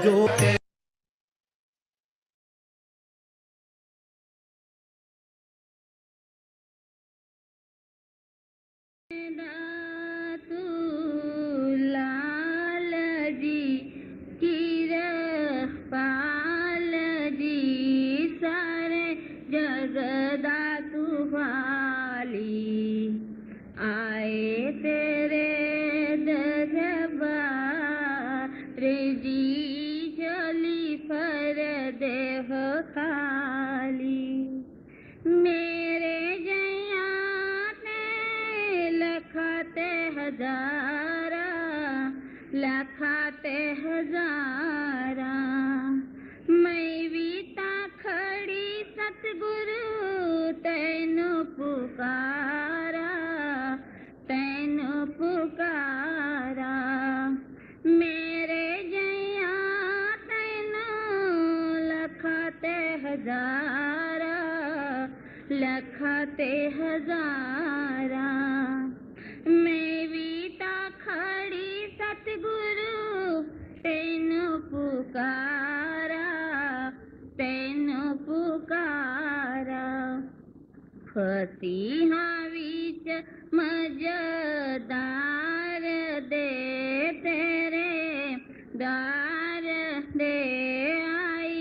जो लाल जी की रखपाल जी सारे जगदा वाली आए तेरे दरबार जी चली फर देह खाली मेरे जया ने लखाते हजारा लखाते हजारा मैं बीता खड़ी सतगुरु तैनु पुकारा तैनु पुकारा मेरे जया तैनु लखाते हजारा लखाते हजारा मैं बीता खड़ी सतगुरु तैनु पुकारा तैनु पुकारा फसीहा विच मजदार दे तेरे दार दे आई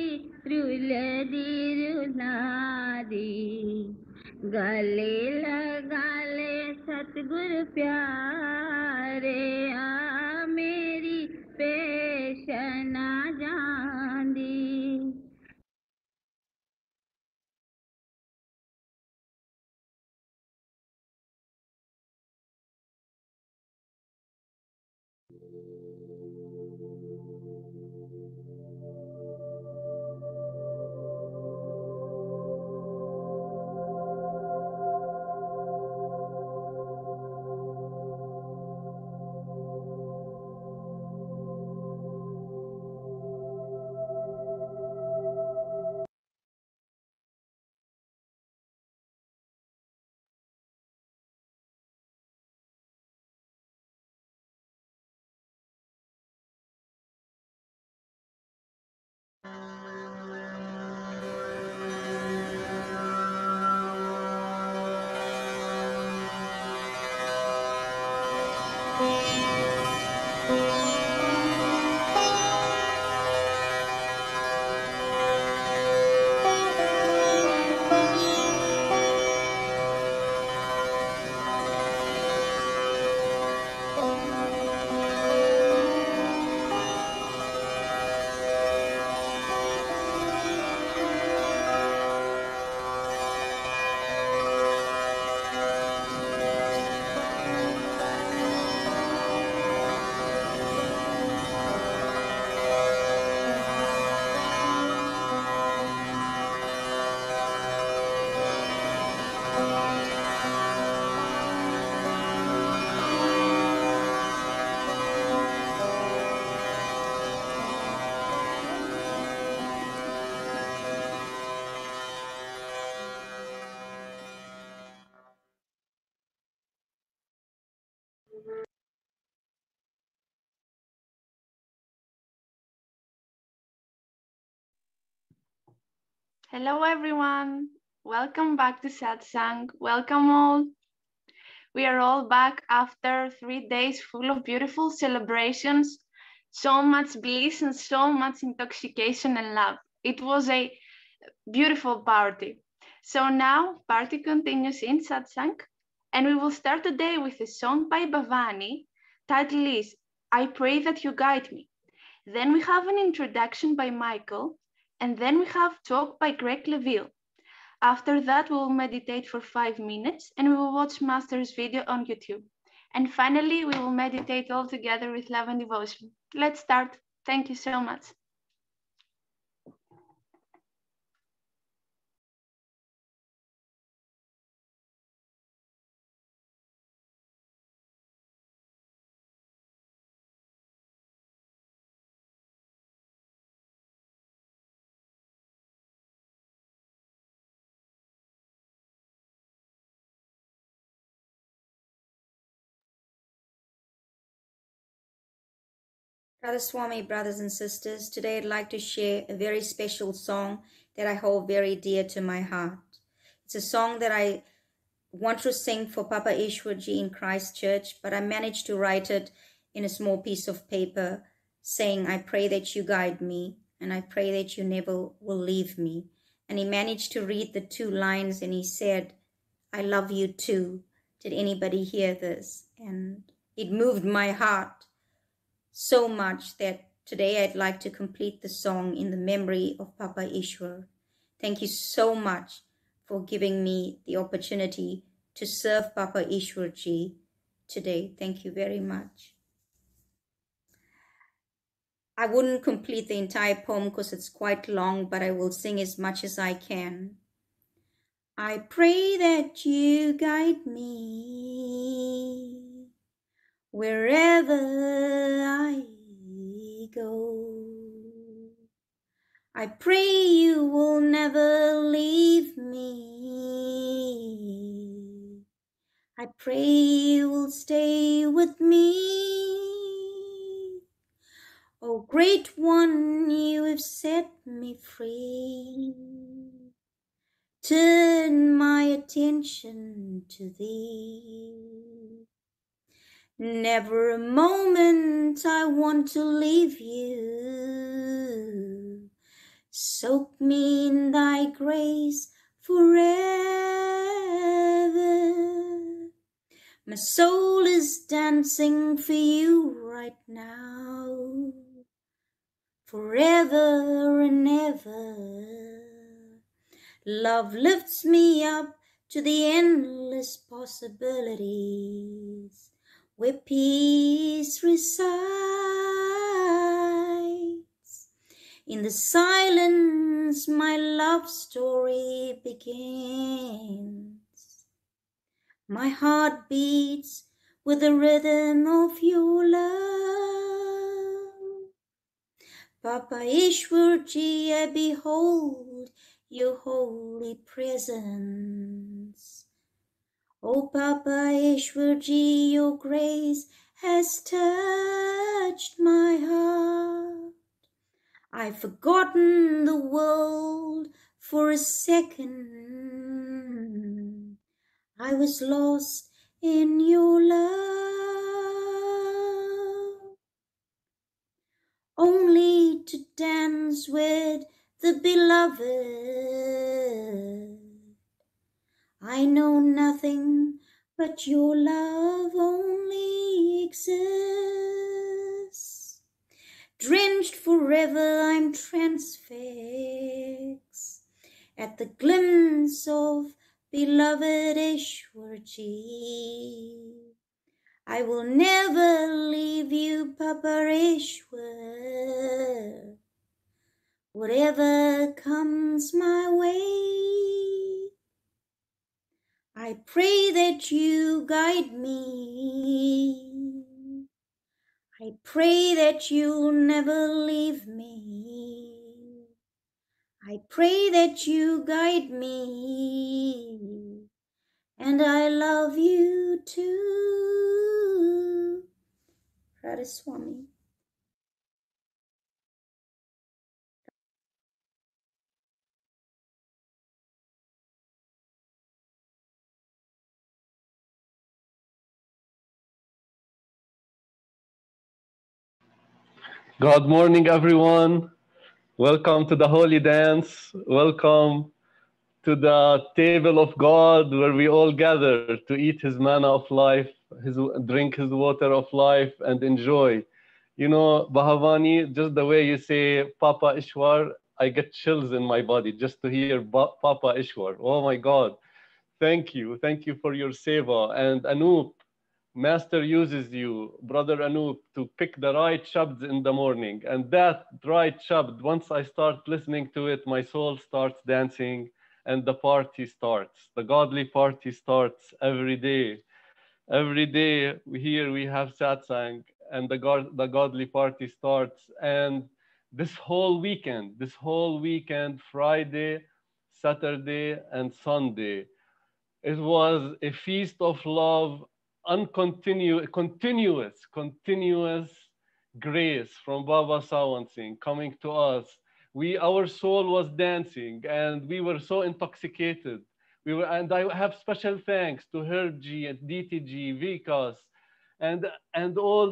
रुल दी रुला दी गले लगा ले सतगुर प्यारे आ मेरी पेशना जांदी Hello everyone, welcome back to satsang. Welcome all. We are all back after 3 days full of beautiful celebrations, so much bliss and so much intoxication and love. It was a beautiful party. So now party continues in satsang, and we will start today with a song by Bhavani. Title is I Pray That You Guide Me. Then we have an introduction by Michael, and then we have talk by Greg Leville. After that, we will meditate for 5 minutes and we will watch Master's video on YouTube. And finally, we will meditate all together with love and devotion. Let's start. Thank you so much. Radhaswami, brothers and sisters, today I'd like to share a very special song that I hold very dear to my heart. It's a song that I want to sing for Papa Ishwarji in Christchurch, but I managed to write it in a small piece of paper saying, I pray that you guide me and I pray that you never will leave me. And he managed to read the 2 lines and he said, I love you too. Did anybody hear this? And it moved my heart so much that today I'd like to complete the song in the memory of Papa Ishwar. Thank you so much for giving me the opportunity to serve Papa Ishwarji today. Thank you very much. I wouldn't complete the entire poem because it's quite long, but I will sing as much as I can. I pray that you guide me wherever I go. I pray you will never leave me. I pray you will stay with me. Oh, great one, you have set me free. Turn my attention to thee. Never a moment I want to leave you. Soak me in thy grace forever. My soul is dancing for you right now. Forever and ever. Love lifts me up to the endless possibilities where peace resides. In the silence, my love story begins. My heart beats with the rhythm of your love. Papa Ishwarji, I behold your holy presence. Oh, Papa Ishwarji, your grace has touched my heart. I've forgotten the world for a second. I was lost in your love. Only to dance with the beloved. I know nothing but your love only exists. Drenched forever, I'm transfixed at the glimpse of beloved Ishwarji. I will never leave you, Papa Ishwar. Whatever comes my way, I pray that you guide me. I pray that you'll never leave me. I pray that you guide me. And I love you too. Radhaswami. Good morning, everyone. Welcome to the Holy Dance. Welcome to the table of God where we all gather to eat His manna of life, drink His water of life, and enjoy. You know, Bhavani, just the way you say Papa Ishwar, I get chills in my body just to hear Papa Ishwar. Oh my God. Thank you. Thank you for your seva. And Anoop, Master uses you, Brother Anoop, to pick the right shabds in the morning. And that right shabd, once I start listening to it, my soul starts dancing and the party starts. The godly party starts every day. Every day here we have satsang and the godly party starts. And this whole weekend, Friday, Saturday, and Sunday, it was a feast of love, continuous grace from Baba Sawan Singh coming to us. Our soul was dancing and we were so intoxicated. And I have special thanks to Herji and DTG, Vikas, and all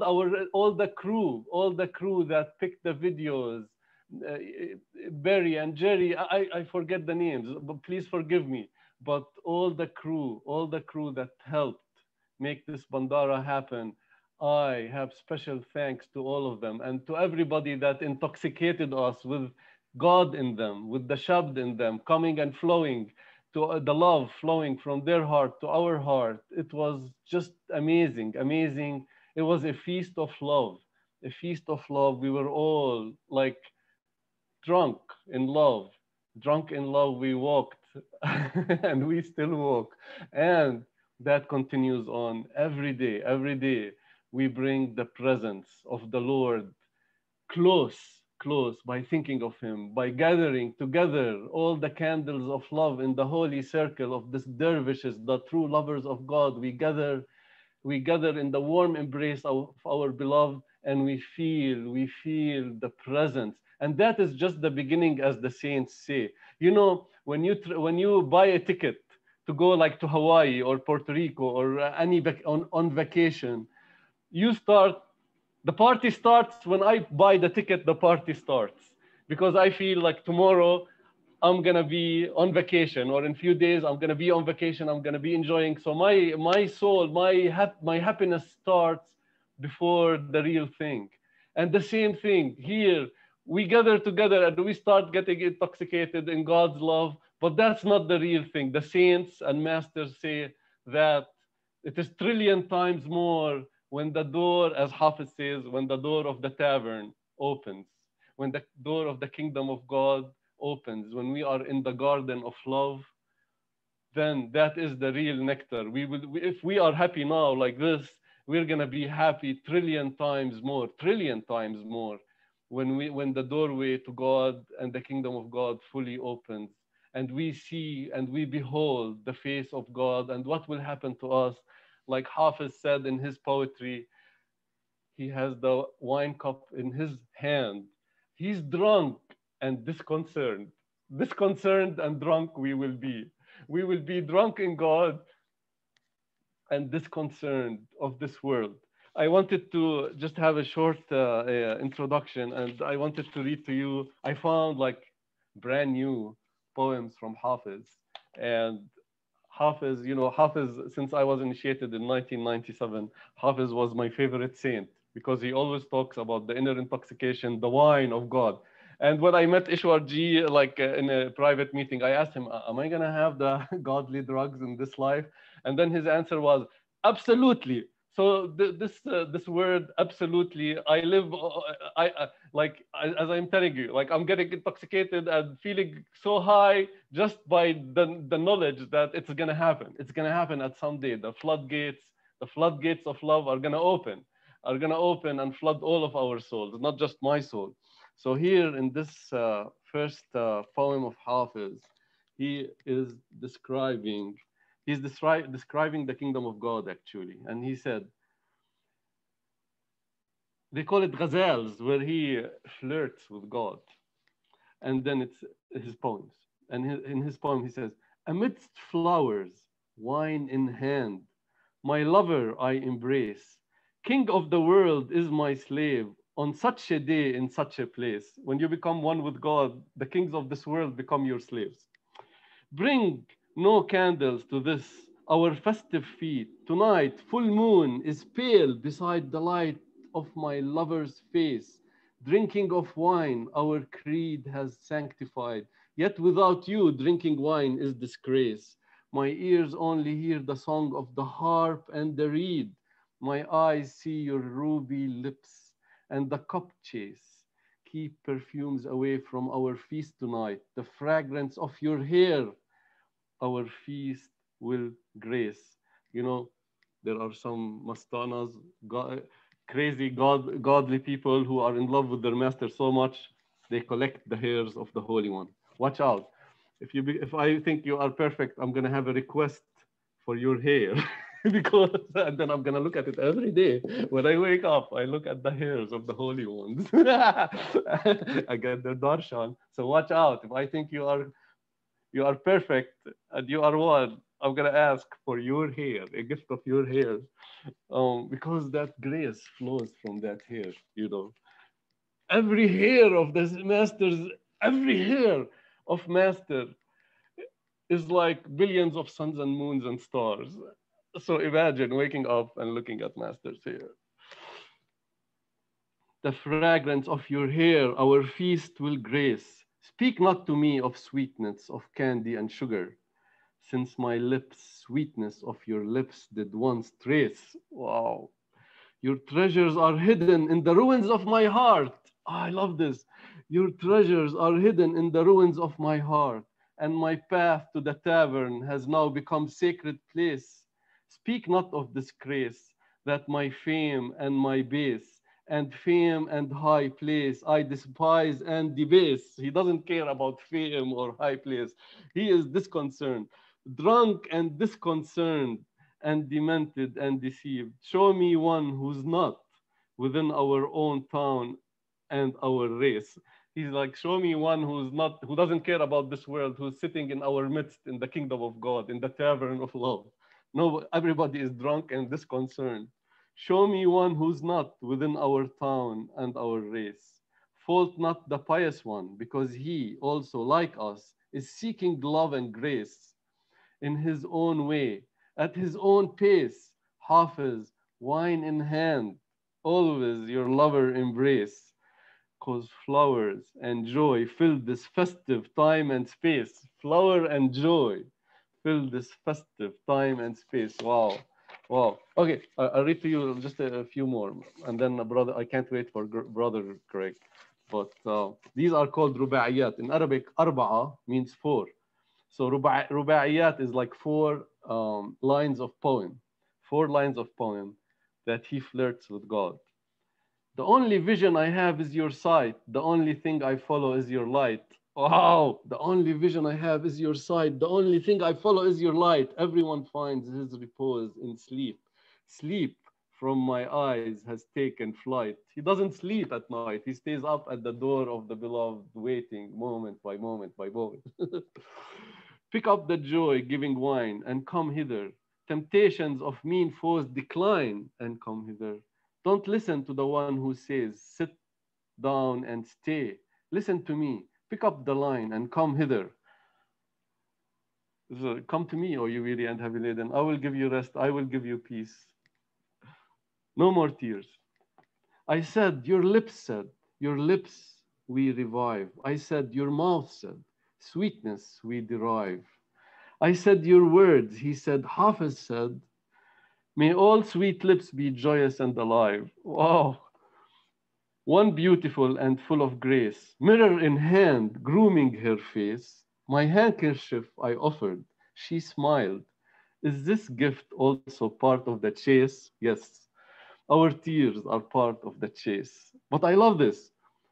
the crew that picked the videos, uh, Barry and Jerry. I forget the names, but please forgive me. But all the crew that helped make this bandara happen, I have special thanks to all of them and to everybody that intoxicated us with God in them, with the Shabd in them, coming and flowing to the love flowing from their heart to our heart. It was just amazing, amazing. It was a feast of love, a feast of love. We were all like drunk in love, drunk in love. We walked and we still walk. And that continues on every day. Every day we bring the presence of the Lord close, close by thinking of Him, by gathering together all the candles of love in the holy circle of these dervishes, the true lovers of God. We gather in the warm embrace of our beloved, and we feel the presence. And that is just the beginning, as the saints say. You know, when you buy a ticket to go like to Hawaii or Puerto Rico or on vacation, you start the party starts when I buy the ticket. The party starts because I feel like tomorrow I'm gonna be on vacation, or in few days I'm gonna be on vacation. I'm gonna be enjoying. So my soul, my happiness starts before the real thing. And the same thing here. We gather together and we start getting intoxicated in God's love, but that's not the real thing. The saints and masters say that it is trillion times more when the door, as Hafiz says, when the door of the tavern opens, when the door of the kingdom of God opens, when we are in the garden of love, then that is the real nectar. If we are happy now like this, we're gonna be happy trillion times more, when the doorway to God and the kingdom of God fully opens, and we see and we behold the face of God, and what will happen to us. Like Hafiz said in his poetry, he has the wine cup in his hand. He's drunk and disconcerted. Disconcerted and drunk we will be. We will be drunk in God and disconcerted of this world. I wanted to just have a short introduction, and I wanted to read to you. I found like brand new poems from Hafiz. And Hafiz, Hafiz, since I was initiated in 1997, Hafiz was my favorite saint because he always talks about the inner intoxication, the wine of God. And when I met Ishwarji, like in a private meeting, I asked him, am I going to have the godly drugs in this life? And then his answer was, absolutely. So this word, absolutely, I live, like, as I'm telling you, like I'm getting intoxicated and feeling so high just by the knowledge that it's going to happen. It's going to happen at some day. The floodgates of love are going to open and flood all of our souls, not just my soul. So here in this first poem of Hafiz, he is describing describing the kingdom of God, actually. And he said, they call it ghazals, where he flirts with God. And then it's his poems. And in his poem, he says, amidst flowers, wine in hand, my lover I embrace. King of the world is my slave, on such a day, in such a place. When you become one with God, the kings of this world become your slaves. Bring no candles to this, our festive feet. Tonight, full moon is pale beside the light of my lover's face. Drinking of wine, our creed has sanctified. Yet without you, drinking wine is disgrace. My ears only hear the song of the harp and the reed. My eyes see your ruby lips and the cup chase. Keep perfumes away from our feast tonight. The fragrance of your hair, our feast will grace. You know, there are some mastanas, crazy godly people who are in love with their master so much, they collect the hairs of the Holy One. Watch out. If I think you are perfect, I'm going to have a request for your hair. because and then I'm gonna look at it every day. When I wake up, I look at the hairs of the holy ones. I get their darshan. So watch out. If I think you are perfect and you are one, I'm gonna ask for your hair, a gift of your hair, because that grace flows from that hair. You know, every hair of the masters, every hair of master is like billions of suns and moons and stars. So imagine waking up and looking at master's hair. The fragrance of your hair, our feast will grace. Speak not to me of sweetness, of candy and sugar, since my lips, sweetness of your lips did once trace. Wow. Your treasures are hidden in the ruins of my heart. I love this. Your treasures are hidden in the ruins of my heart, and my path to the tavern has now become sacred place. Speak not of disgrace, that my fame and my base, and fame and high place I despise and debase. He doesn't care about fame or high place. He is disconcerted, drunk and disconcerted, and demented and deceived. Show me one who's not within our own town and our race. He's like, show me one who's not, who doesn't care about this world, who's sitting in our midst in the kingdom of God, in the tavern of love. No, everybody is drunk and disconcerted. Show me one who's not within our town and our race. Fault not the pious one, because he also, like us, is seeking love and grace in his own way, at his own pace. Hafiz, wine in hand, always your lover embrace, cause flowers and joy fill this festive time and space. Flower and joy fill this festive time and space. Wow. Wow. Okay, I'll read to you just a few more. And then, brother, I can't wait for brother Craig. But these are called rubaiyat. In Arabic, arba'a means four. So rubaiyat is like four lines of poem. 4 lines of poem that he flirts with God. The only vision I have is your sight. The only thing I follow is your light. Wow, the only vision I have is your sight. The only thing I follow is your light. Everyone finds his repose in sleep. Sleep from my eyes has taken flight. He doesn't sleep at night. He stays up at the door of the beloved, waiting moment by moment by moment. Pick up the joy giving wine and come hither. Temptations of mean foes decline and come hither. Don't listen to the one who says, sit down and stay. Listen to me. Pick up the line and come hither. So, come to me, O you weary and heavy laden. I will give you rest. I will give you peace. No more tears. I said, your lips said, your lips we revive. I said, your mouth said, sweetness we derive. I said, your words. He said, Hafiz said, may all sweet lips be joyous and alive. Wow. One beautiful and full of grace, mirror in hand, grooming her face. My handkerchief I offered. She smiled. Is this gift also part of the chase? Yes. Our tears are part of the chase. But I love this.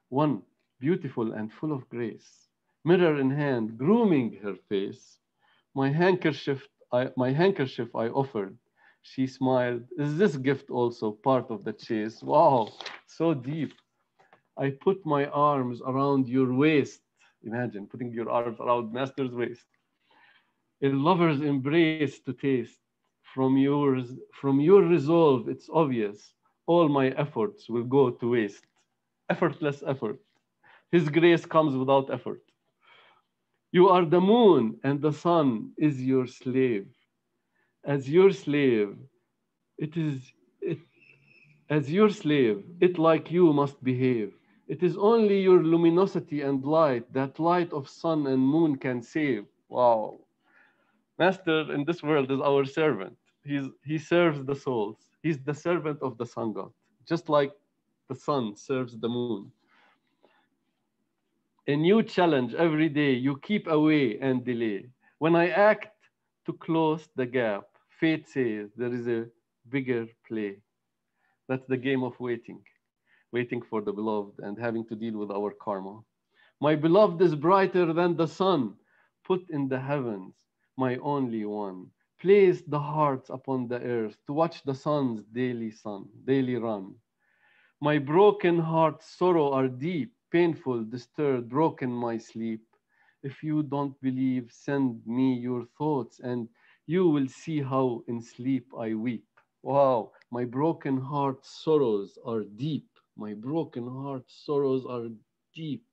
One, beautiful and full of grace. Mirror in hand, grooming her face. My handkerchief I offered. She smiled. Is this gift also part of the chase? Wow, so deep. I put my arms around your waist. Imagine putting your arms around master's waist. A lover's embrace to taste. From your resolve, it's obvious. All my efforts will go to waste. Effortless effort. His grace comes without effort. You are the moon, and the sun is your slave. As your slave, as your slave, it like you must behave. It is only your luminosity and light that light of sun and moon can save. Wow. Master in this world is our servant. He serves the souls. He's the servant of the sun god, just like the sun serves the moon. A new challenge every day you keep away and delay. When I act to close the gap, fate says there is a bigger play. That's the game of waiting, waiting for the beloved and having to deal with our karma. My beloved is brighter than the sun, put in the heavens, my only one. Place the hearts upon the earth to watch the sun's daily run. My broken heart's sorrow are deep, painful, disturbed, broken my sleep. If you don't believe, send me your thoughts and you will see how in sleep I weep. Wow, my broken heart's sorrows are deep. My broken heart's sorrows are deep,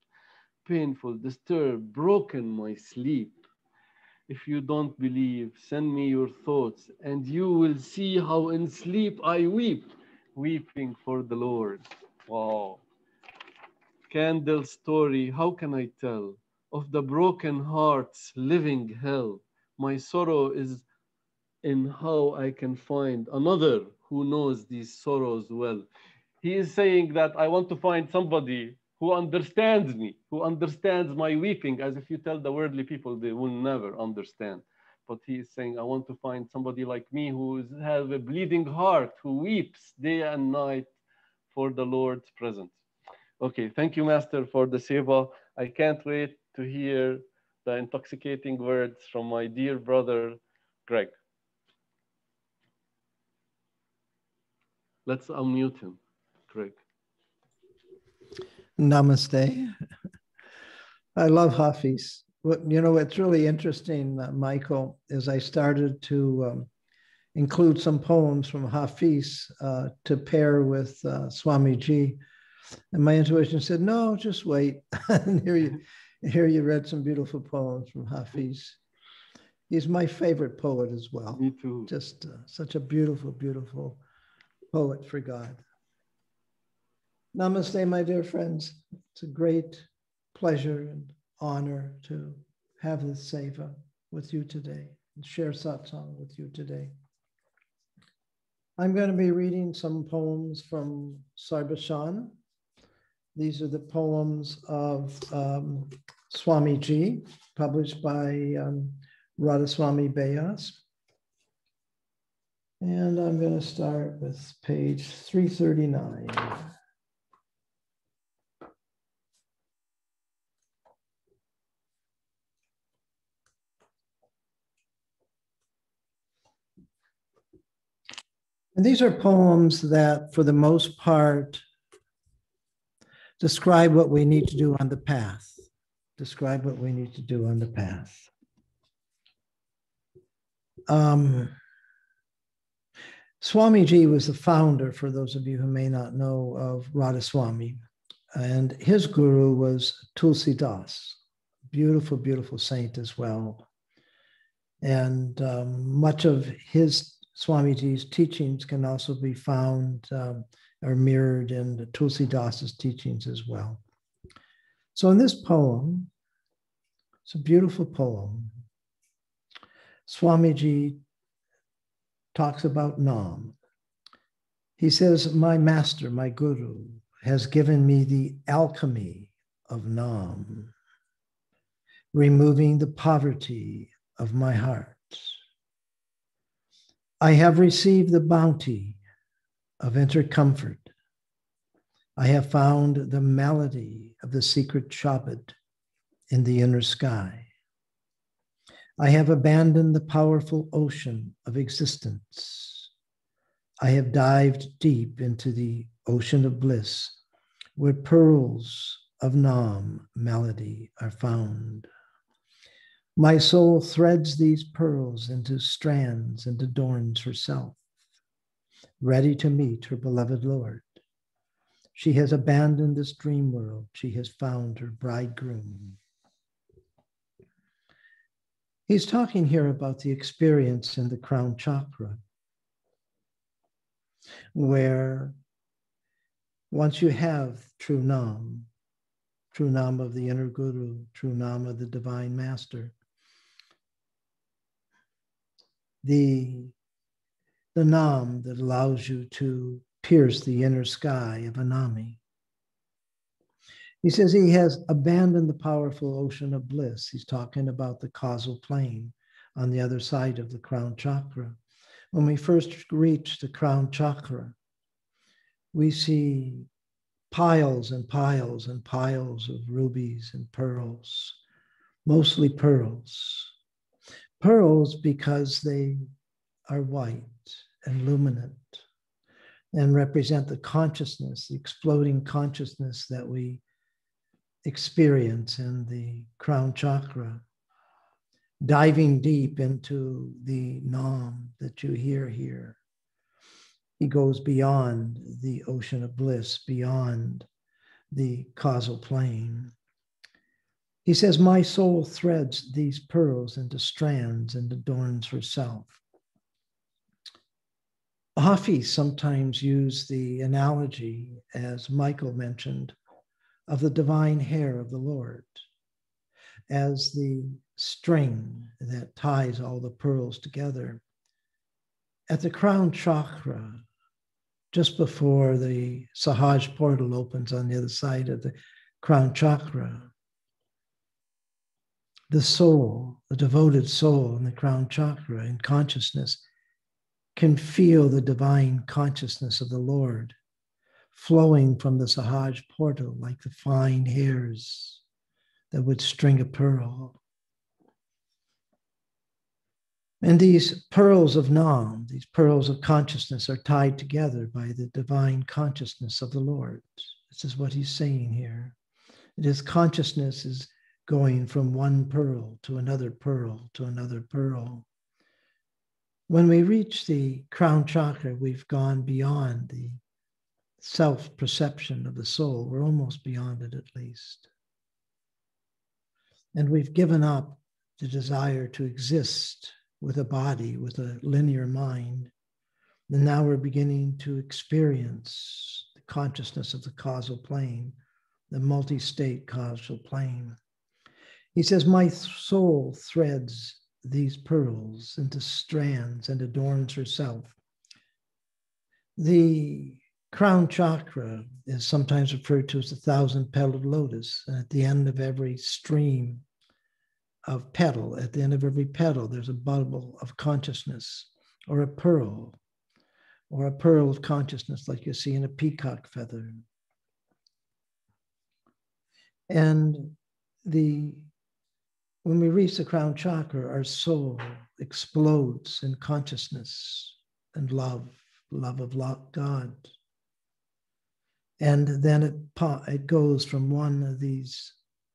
painful, disturbed, broken my sleep. If you don't believe, send me your thoughts and you will see how in sleep I weep, weeping for the Lord. Wow. Candle story, how can I tell of the broken heart's living hell? My sorrow is in how I can find another who knows these sorrows well. He is saying that I want to find somebody who understands me, who understands my weeping, as if you tell the worldly people, they will never understand. But he is saying, I want to find somebody like me who has a bleeding heart, who weeps day and night for the Lord's presence. Okay, thank you, Master, for the seva. I can't wait to hear the intoxicating words from my dear brother, Greg. Let's unmute him, Greg. Namaste. I love Hafiz. What's really interesting, Michael, is I started to include some poems from Hafiz to pair with Swamiji. And my intuition said, no, just wait. And here you read some beautiful poems from Hafiz. He's my favorite poet as well. Me too. Just such a beautiful, beautiful poet for God. Namaste, my dear friends. It's a great pleasure and honor to have this seva with you today and share satsang with you today. I'm going to be reading some poems from Sarbashan. These are the poems of Swamiji, published by Radhaswami Bayas. And I'm going to start with page 339. And these are poems that, for the most part, describe what we need to do on the path. Describe what we need to do on the path. Swamiji was the founder, for those of you who may not know, of Radhaswami. And his guru was Tulsi Das, beautiful, beautiful saint as well. And much of Swamiji's teachings can also be found or mirrored in Tulsi Das's teachings as well. So in this poem, it's a beautiful poem. Swamiji talks about Nam. He says, my master, my guru, has given me the alchemy of Nam, removing the poverty of my heart. I have received the bounty of inner comfort. I have found the melody of the secret Shabad in the inner sky. I have abandoned the powerful ocean of existence. I have dived deep into the ocean of bliss, where pearls of Nam melody are found. My soul threads these pearls into strands and adorns herself, ready to meet her beloved Lord. She has abandoned this dream world. She has found her bridegroom. He's talking here about the experience in the crown chakra, where once you have true Nam of the inner guru, true Nam of the divine master, the Nam that allows you to pierce the inner sky of Anami. He says he has abandoned the powerful ocean of bliss. He's talking about the causal plane on the other side of the crown chakra. When we first reach the crown chakra, we see piles and piles and piles of rubies and pearls, mostly pearls. Pearls because they are white and luminant and represent the consciousness, the exploding consciousness that we experience in the crown chakra, diving deep into the Nam that you hear here. He goes beyond the ocean of bliss, beyond the causal plane. He says, my soul threads these pearls into strands and adorns herself. Hafiz sometimes used the analogy, as Michael mentioned, of the divine hair of the Lord as the string that ties all the pearls together. At the crown chakra, just before the Sahaj portal opens on the other side of the crown chakra, the soul, the devoted soul in the crown chakra in consciousness can feel the divine consciousness of the Lord flowing from the Sahaj portal like the fine hairs that would string a pearl. And these pearls of Nam, these pearls of consciousness, are tied together by the divine consciousness of the Lord. This is what he's saying here. It is consciousness is going from one pearl to another pearl to another pearl. When we reach the crown chakra, we've gone beyond the self-perception of the soul. We're almost beyond it at least. And we've given up the desire to exist with a body, with a linear mind. And now we're beginning to experience the consciousness of the causal plane, the multi-state causal plane. He says, my soul threads these pearls into strands and adorns herself. The crown chakra is sometimes referred to as the 1,000-petaled lotus. And at the end of every stream of petal, at the end of every petal, there's a bubble of consciousness or a pearl of consciousness like you see in a peacock feather. And when we reach the crown chakra, our soul explodes in consciousness and love of God. And then it goes from one of these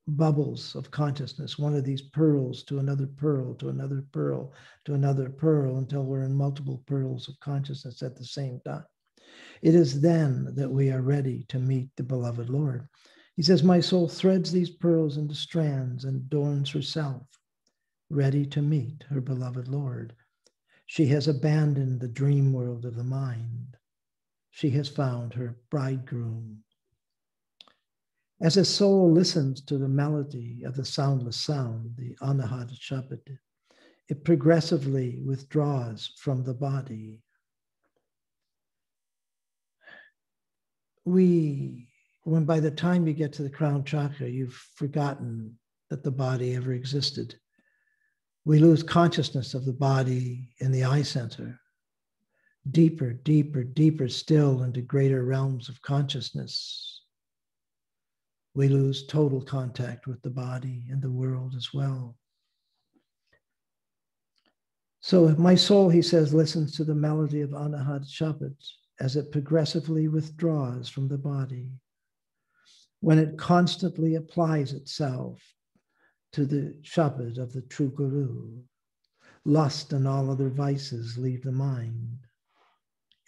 bubbles of consciousness, one of these pearls to another pearl, to another pearl, to another pearl, until we're in multiple pearls of consciousness at the same time. It is then that we are ready to meet the beloved Lord. He says, my soul threads these pearls into strands and adorns herself, ready to meet her beloved Lord. She has abandoned the dream world of the mind. She has found her bridegroom. As a soul listens to the melody of the soundless sound, the Anahat Shabad, it progressively withdraws from the body. When by the time you get to the crown chakra, you've forgotten that the body ever existed. We lose consciousness of the body in the eye center, deeper, deeper, deeper still into greater realms of consciousness. We lose total contact with the body and the world as well. So my soul, he says, listens to the melody of Anahat Shabad as it progressively withdraws from the body. When it constantly applies itself to the Shabad of the true Guru, lust and all other vices leave the mind.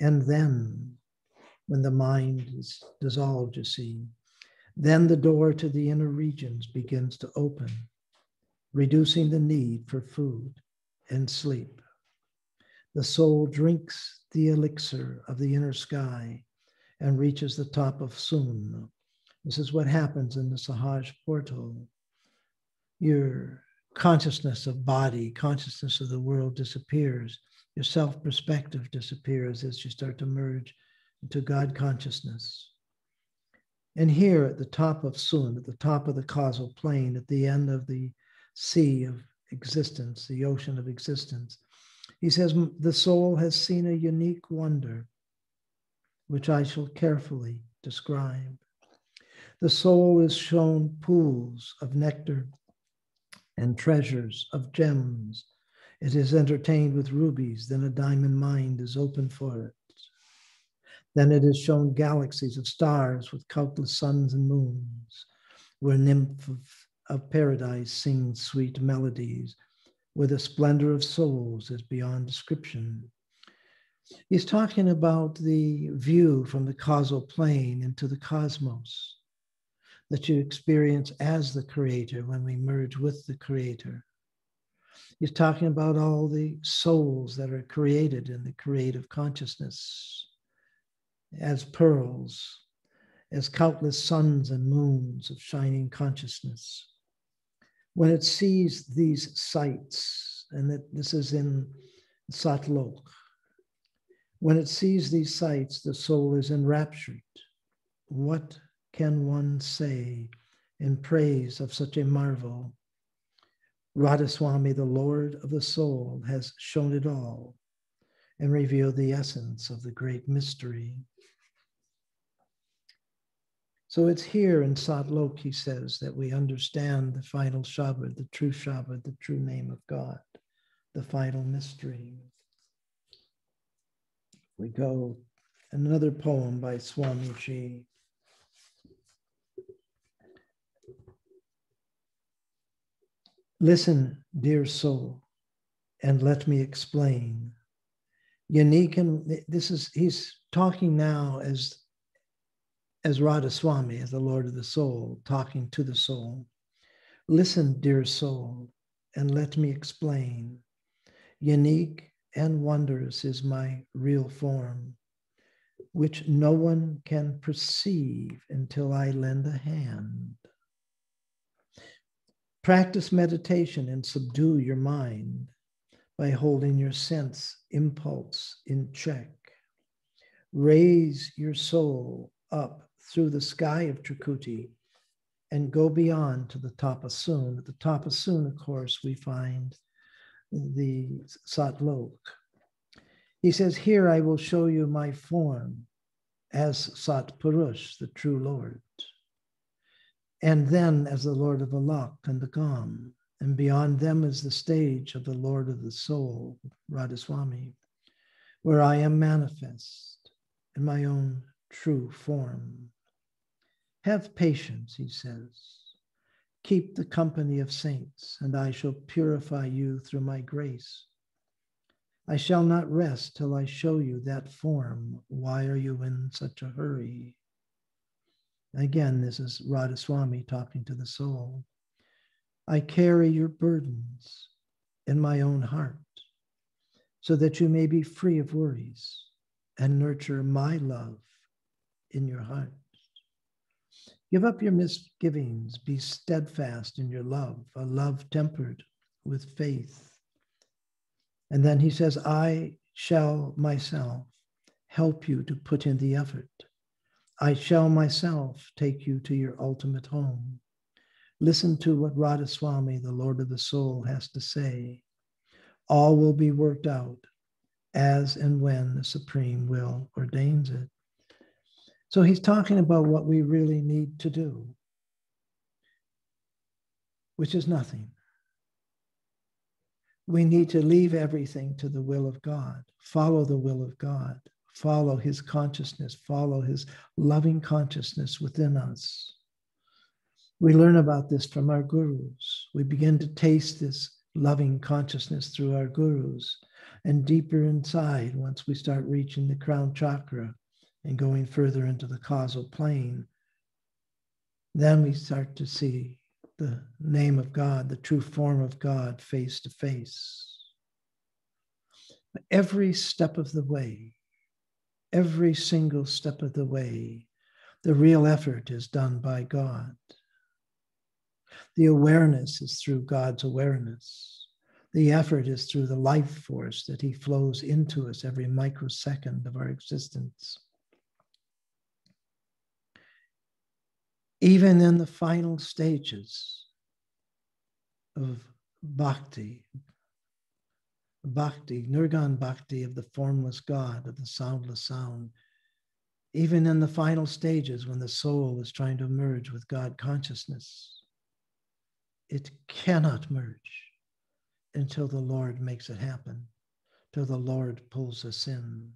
And then, when the mind is dissolved, you see, then the door to the inner regions begins to open, reducing the need for food and sleep. The soul drinks the elixir of the inner sky and reaches the top of Sun. This is what happens in the Sahaj portal. Your consciousness of body, consciousness of the world disappears. Your self-perspective disappears as you start to merge into God consciousness. And here at the top of Sun, at the top of the causal plane, at the end of the sea of existence, the ocean of existence, he says, the soul has seen a unique wonder, which I shall carefully describe. The soul is shown pools of nectar and treasures of gems It is entertained with rubies, then a diamond mind is open for it. Then it is shown galaxies of stars with countless suns and moons, where nymph of paradise sings sweet melodies, where the splendor of souls is beyond description. He's talking about the view from the causal plane into the cosmos that you experience as the creator when we merge with the creator. He's talking about all the souls that are created in the creative consciousness as pearls, as countless suns and moons of shining consciousness. When it sees these sights, and that this is in Satlok, when it sees these sights, the soul is enraptured. What can one say in praise of such a marvel? Radhaswami, the Lord of the soul, has shown it all and revealed the essence of the great mystery. So it's here in Satlok, he says, that we understand the final Shabad, the true name of God, the final mystery. We go, another poem by Swamiji. Listen, dear soul, and let me explain. Unique, and he's talking now as Radhaswami, as the Lord of the soul, talking to the soul. Listen, dear soul, and let me explain. Unique and wondrous is my real form, which no one can perceive until I lend a hand. Practice meditation and subdue your mind by holding your sense impulse in check. Raise your soul up through the sky of Trikuti and go beyond to the Tapasun. At the Tapasun, of course, we find the Satlok. He says, here I will show you my form as Sat Purush, the true Lord. And then as the Lord of Alak and the Gam. And beyond them is the stage of the Lord of the soul, Radhaswami, where I am manifest in my own true form. Have patience, he says. Keep the company of saints, and I shall purify you through my grace. I shall not rest till I show you that form. Why are you in such a hurry? Again, this is Radhaswami talking to the soul. I carry your burdens in my own heart so that you may be free of worries and nurture my love in your heart. Give up your misgivings, be steadfast in your love, a love tempered with faith. And then he says, I shall myself help you to put in the effort. I shall myself take you to your ultimate home. Listen to what Radhaswami, the Lord of the soul, has to say. All will be worked out as and when the Supreme Will ordains it. So he's talking about what we really need to do, which is nothing. We need to leave everything to the will of God, follow the will of God, follow his consciousness, follow his loving consciousness within us. We learn about this from our gurus. We begin to taste this loving consciousness through our gurus. And deeper inside, once we start reaching the crown chakra and going further into the causal plane, then we start to see the name of God, the true form of God, face to face. Every step of the way, every single step of the way, the real effort is done by God. The awareness is through God's awareness. The effort is through the life force that he flows into us every microsecond of our existence. Even in the final stages of bhakti, nirgan bhakti of the formless God, of the soundless sound, even in the final stages when the soul is trying to merge with God consciousness, it cannot merge until the Lord makes it happen, till the Lord pulls us in.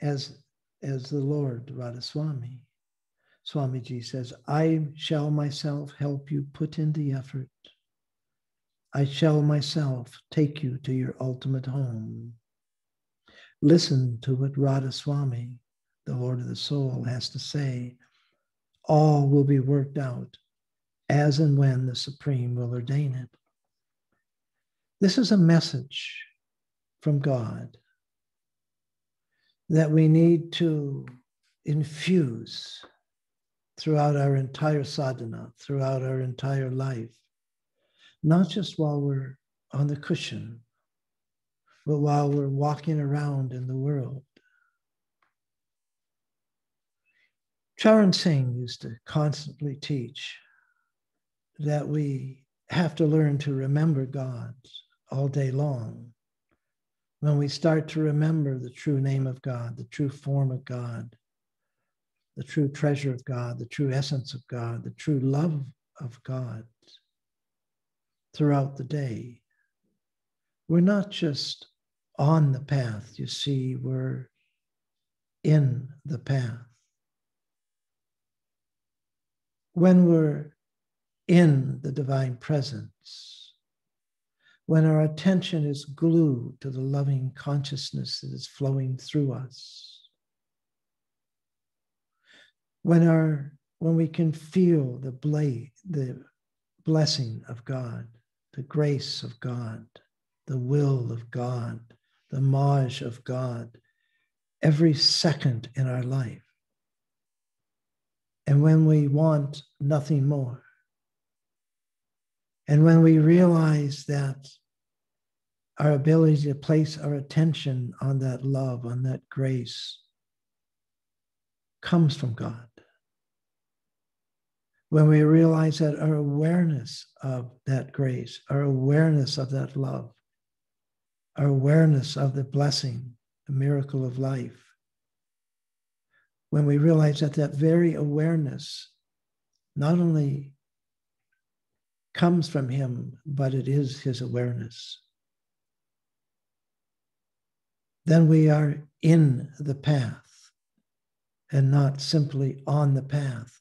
As the Lord, Radha Swamiji says, I shall myself help you put in the effort. I shall myself take you to your ultimate home. Listen to what Radha Swami, the Lord of the Soul, has to say. All will be worked out as and when the Supreme will ordain it. This is a message from God that we need to infuse throughout our entire sadhana, throughout our entire life, not just while we're on the cushion, but while we're walking around in the world. Charan Singh used to constantly teach that we have to learn to remember God all day long. When we start to remember the true name of God, the true form of God, the true treasure of God, the true essence of God, the true love of God throughout the day, we're not just on the path, you see, we're in the path. When we're in the divine presence, when our attention is glued to the loving consciousness that is flowing through us, when we can feel the blessing of God, the grace of God, the will of God, the maj of God, every second in our life. And when we want nothing more, and when we realize that our ability to place our attention on that love, on that grace, comes from God. When we realize that our awareness of that grace, our awareness of that love, our awareness of the blessing, the miracle of life, when we realize that that very awareness not only comes from him, but it is his awareness, then we are in the path and not simply on the path.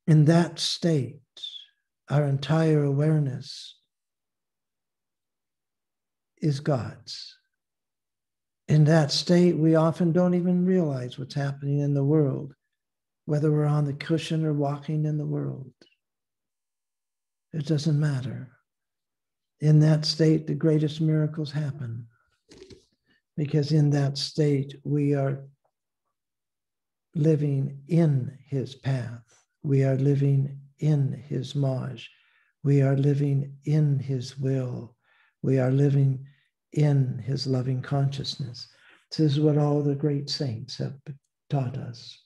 In that state, our entire awareness is God's. In that state, we often don't even realize what's happening in the world, whether we're on the cushion or walking in the world. It doesn't matter. In that state, the greatest miracles happen, because in that state, we are living in his path. We are living in his maj. We are living in his will. We are living in his loving consciousness. This is what all the great saints have taught us.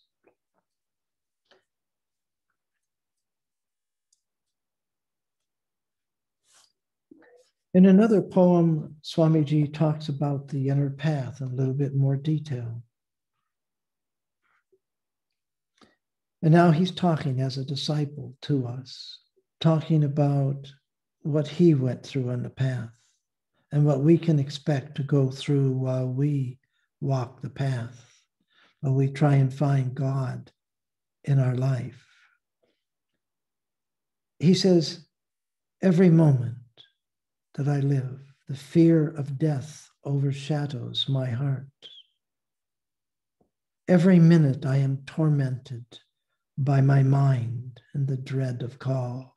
In another poem, Swamiji talks about the inner path in a little bit more detail. And now he's talking as a disciple to us, talking about what he went through on the path and what we can expect to go through while we walk the path, while we try and find God in our life. He says, every moment that I live, the fear of death overshadows my heart. Every minute I am tormented by my mind and the dread of call.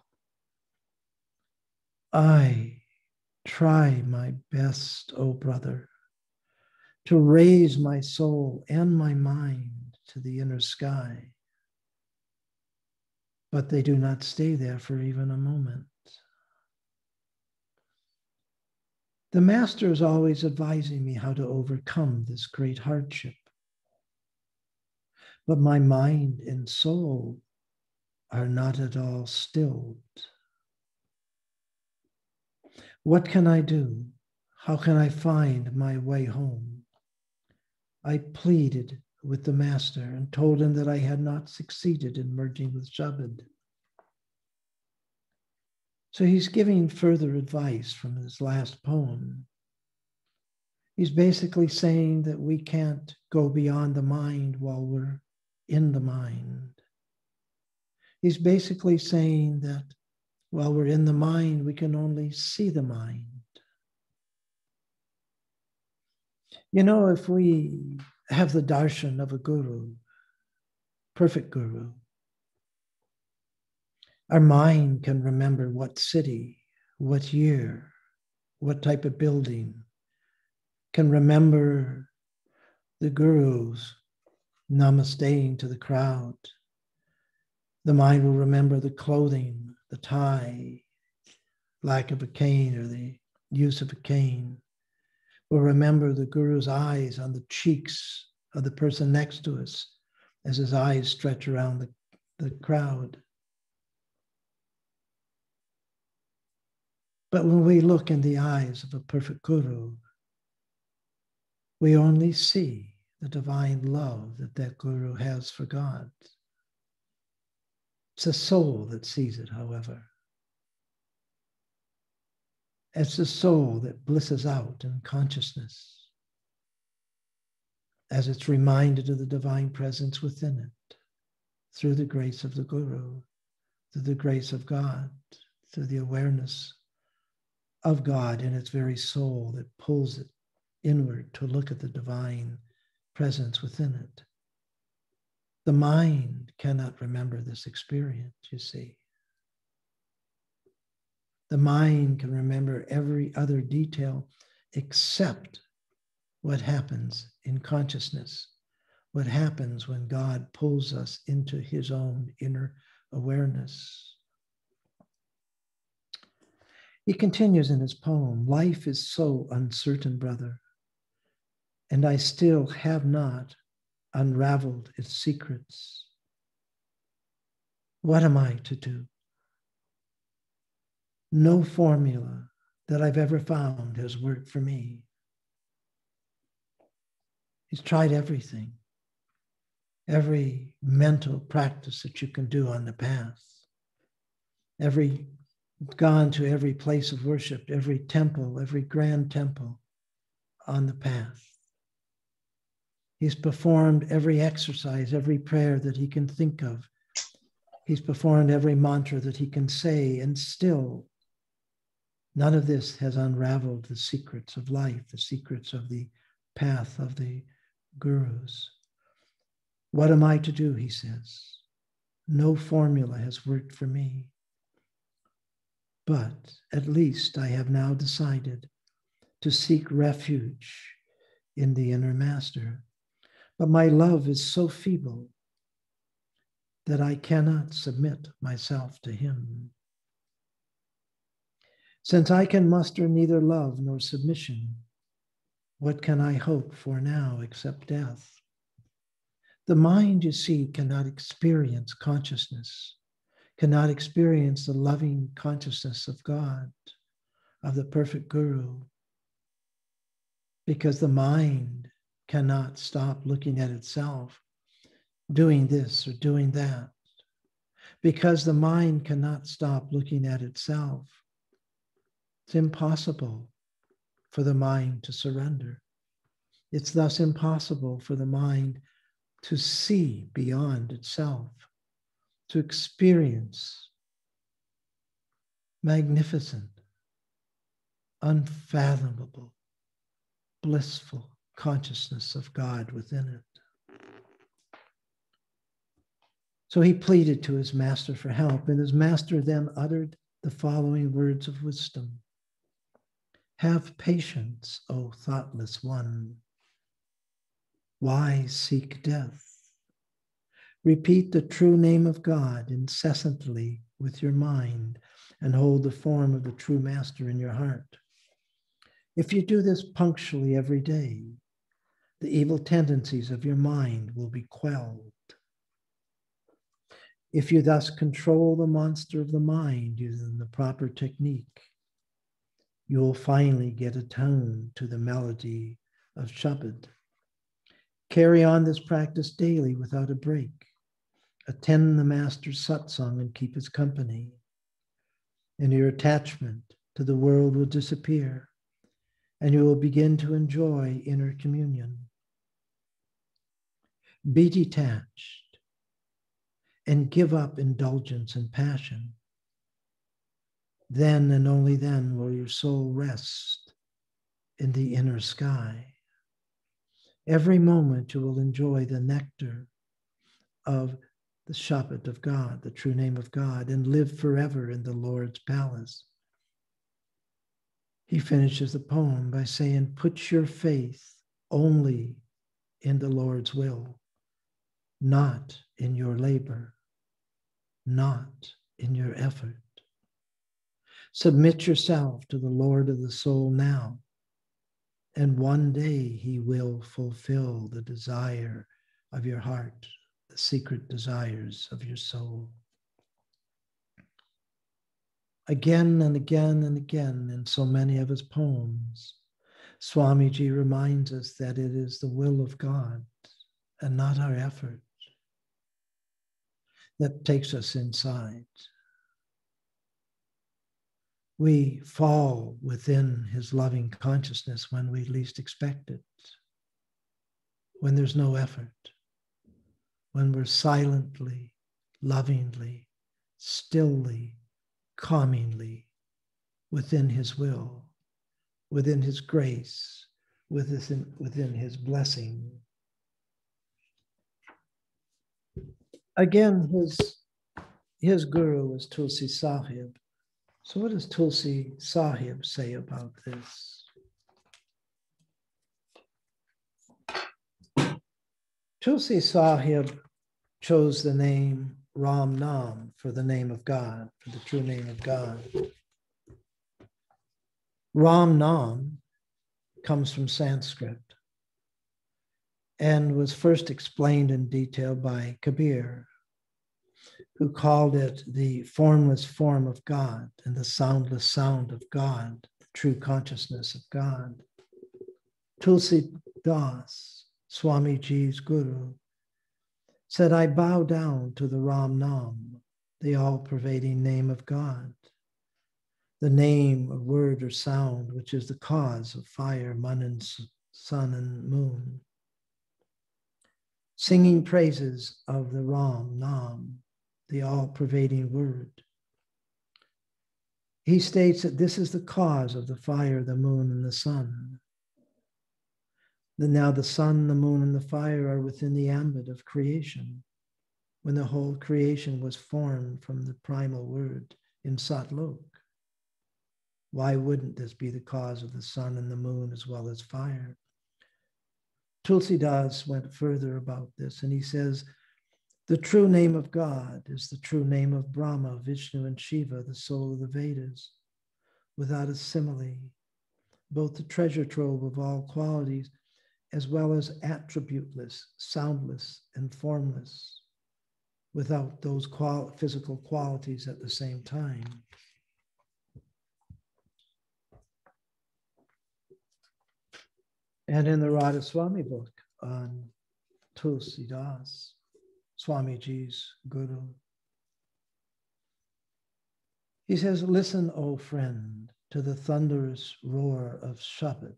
I try my best, O brother, to raise my soul and my mind to the inner sky, but they do not stay there for even a moment. The master is always advising me how to overcome this great hardship. But my mind and soul are not at all stilled. What can I do? How can I find my way home? I pleaded with the master and told him that I had not succeeded in merging with Shabad. So he's giving further advice from his last poem. He's basically saying that we can't go beyond the mind while we're in the mind. He's basically saying that while we're in the mind, we can only see the mind. You know, if we have the darshan of a guru, perfect guru, our mind can remember what city, what year, what type of building, can remember the guru's namasteing to the crowd. The mind will remember the clothing, the tie, lack of a cane or the use of a cane. Will remember the guru's eyes on the cheeks of the person next to us as his eyes stretch around the crowd. But when we look in the eyes of a perfect guru, we only see the divine love that that guru has for God. It's the soul that sees it, however. It's the soul that blisses out in consciousness as it's reminded of the divine presence within it through the grace of the guru, through the grace of God, through the awareness of God in its very soul that pulls it inward to look at the divine presence within it. The mind cannot remember this experience, you see. The mind can remember every other detail except what happens in consciousness, what happens when God pulls us into his own inner awareness. He continues in his poem, life is so uncertain, brother, and I still have not unraveled its secrets. What am I to do? No formula that I've ever found has worked for me. He's tried everything, every mental practice that you can do on the path, gone to every place of worship, every temple, every grand temple on the path. He's performed every exercise, every prayer that he can think of. He's performed every mantra that he can say, and still none of this has unraveled the secrets of life, the secrets of the path of the gurus. What am I to do, he says. No formula has worked for me. But at least I have now decided to seek refuge in the inner master. But my love is so feeble that I cannot submit myself to him. Since I can muster neither love nor submission, what can I hope for now except death? The mind, you see, cannot experience consciousness, cannot experience the loving consciousness of God, of the perfect guru, because the mind cannot stop looking at itself, doing this or doing that. Because the mind cannot stop looking at itself, it's impossible for the mind to surrender. It's thus impossible for the mind to see beyond itself, to experience magnificent, unfathomable, blissful consciousness of God within it. So he pleaded to his master for help, and his master then uttered the following words of wisdom. Have patience, O thoughtless one. Why seek death? Repeat the true name of God incessantly with your mind and hold the form of the true master in your heart. If you do this punctually every day, the evil tendencies of your mind will be quelled. If you thus control the monster of the mind using the proper technique, you will finally get attuned to the melody of Shabad. Carry on this practice daily without a break. Attend the master's satsang and keep his company. and your attachment to the world will disappear, and you will begin to enjoy inner communion. Be detached and give up indulgence and passion. Then and only then will your soul rest in the inner sky. Every moment you will enjoy the nectar of the Shabbat of God, the true name of God, and live forever in the Lord's palace. He finishes the poem by saying, put your faith only in the Lord's will, not in your labor, not in your effort. Submit yourself to the Lord of the soul now, and one day he will fulfill the desire of your heart, the secret desires of your soul. Again and again and again in so many of his poems, Swamiji reminds us that it is the will of God and not our effort that takes us inside. We fall within his loving consciousness when we least expect it, when there's no effort, when we're silently, lovingly, stilly, calmingly within his will, within his grace, within his blessing. Again, his guru was Tulsi Sahib. So what does Tulsi Sahib say about this? Tulsi Sahib chose the name Ram Nam for the name of God, for the true name of God. Ram Nam comes from Sanskrit and was first explained in detail by Kabir, who called it the formless form of God and the soundless sound of God, the true consciousness of God. Tulsi Das, Swamiji's guru, said, I bow down to the Ram Nam, the all-pervading name of God, the name or word or sound which is the cause of fire, sun and moon. Singing praises of the Ram Nam, the all-pervading word. He states that this is the cause of the fire, the moon, and the sun. Now the sun, the moon, and the fire are within the ambit of creation, when the whole creation was formed from the primal word in Satlok. Why wouldn't this be the cause of the sun and the moon as well as fire? Tulsidas went further about this, and he says, the true name of God is the true name of Brahma, Vishnu, and Shiva, the soul of the Vedas, without a simile, both the treasure trove of all qualities, as well as attributeless, soundless, and formless, without those physical qualities at the same time. And in the Radha Swami book on Tulsidas, Swamiji's guru, he says, listen, O friend, to the thunderous roar of Shabbat,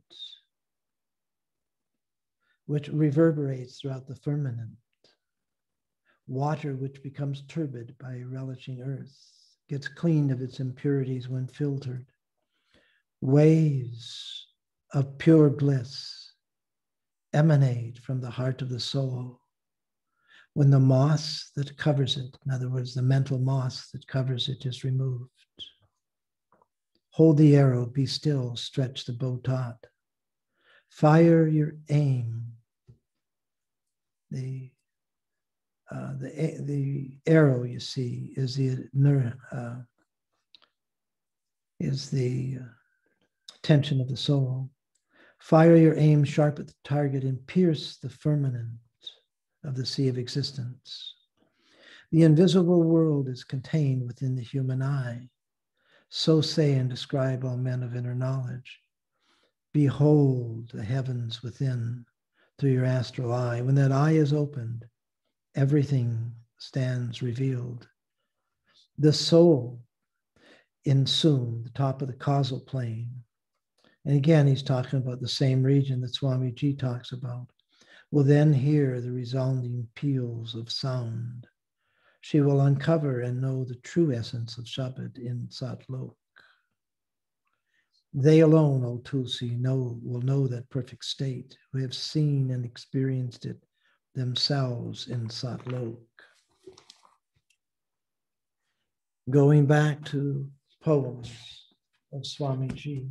which reverberates throughout the firmament, water which becomes turbid by relishing earth, gets cleaned of its impurities when filtered, waves of pure bliss emanate from the heart of the soul. When the moss that covers it, in other words, the mental moss that covers it, is removed. Hold the arrow, be still, stretch the bow taut. Fire your aim. The arrow, you see, is the tension of the soul. Fire your aim sharp at the target and pierce the firmament of the sea of existence. The invisible world is contained within the human eye. So say and describe all men of inner knowledge. Behold the heavens within through your astral eye. When that eye is opened, everything stands revealed. The soul in Soon, the top of the causal plane. And again, he's talking about the same region that Swamiji talks about. Will then hear the resounding peals of sound. She will uncover and know the true essence of Shabad in Satlok. They alone, O Tulsi, will know that perfect state, who have seen and experienced it themselves in Satlok. Going back to poems of Swamiji.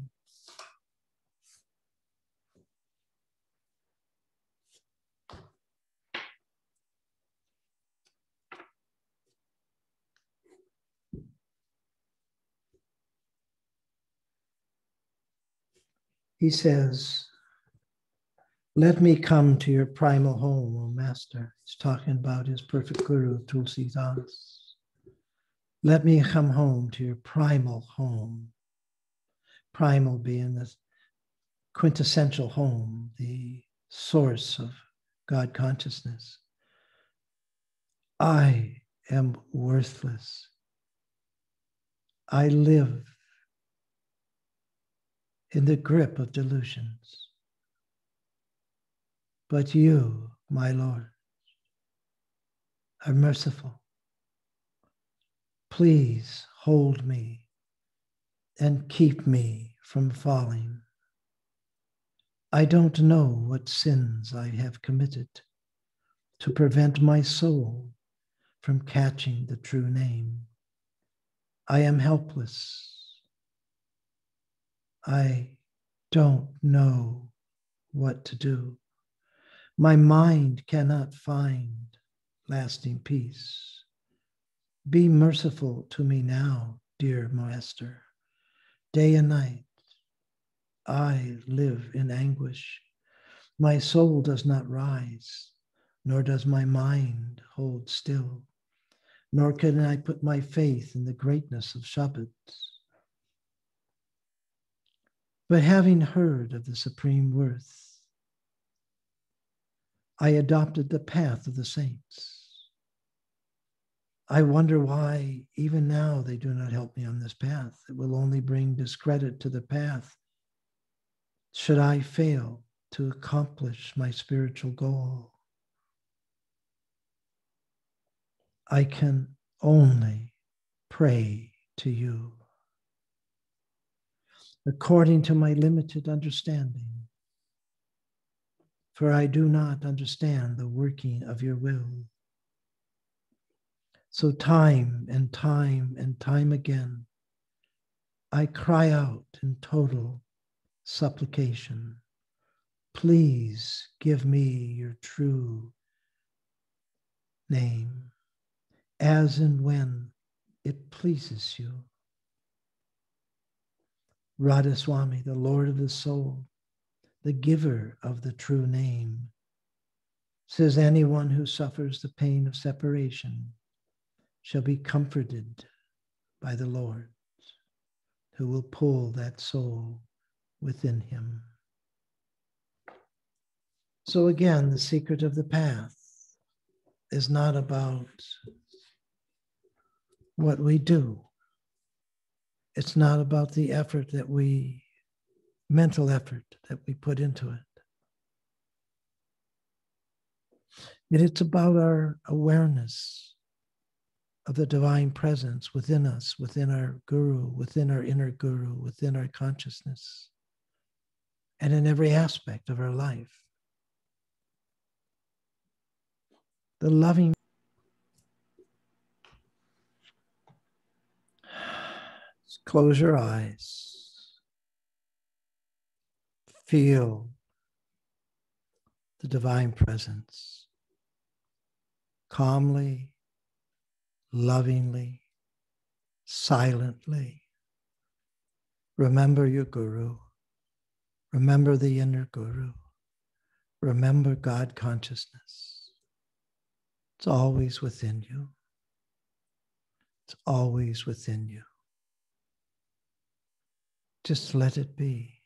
He says, let me come to your primal home, O Master. He's talking about his perfect Guru, Tulsi Das. Let me come home to your primal home. Primal being the quintessential home, the source of God consciousness. I am worthless. I live in the grip of delusions. But you, my Lord, are merciful. Please hold me and keep me from falling. I don't know what sins I have committed to prevent my soul from catching the true name. I am helpless. I don't know what to do. My mind cannot find lasting peace. Be merciful to me now, dear Master. Day and night, I live in anguish. My soul does not rise, nor does my mind hold still, nor can I put my faith in the greatness of Shabad. But having heard of the supreme worth, I adopted the path of the saints. I wonder why even now they do not help me on this path. It will only bring discredit to the path should I fail to accomplish my spiritual goal. I can only pray to you according to my limited understanding, for I do not understand the working of your will. So time and time and time again, I cry out in total supplication, please give me your true name, as and when it pleases you. Radhaswami, the Lord of the soul, the giver of the true name, says anyone who suffers the pain of separation shall be comforted by the Lord, who will pull that soul within him. So again, the secret of the path is not about what we do. It's not about the mental effort that we put into it. It's about our awareness of the divine presence within us, within our guru, within our inner guru, within our consciousness, and in every aspect of our life. The loving. Close your eyes. Feel the divine presence calmly, lovingly, silently. Remember your guru. Remember the inner guru. Remember God consciousness. It's always within you. It's always within you. Just let it be.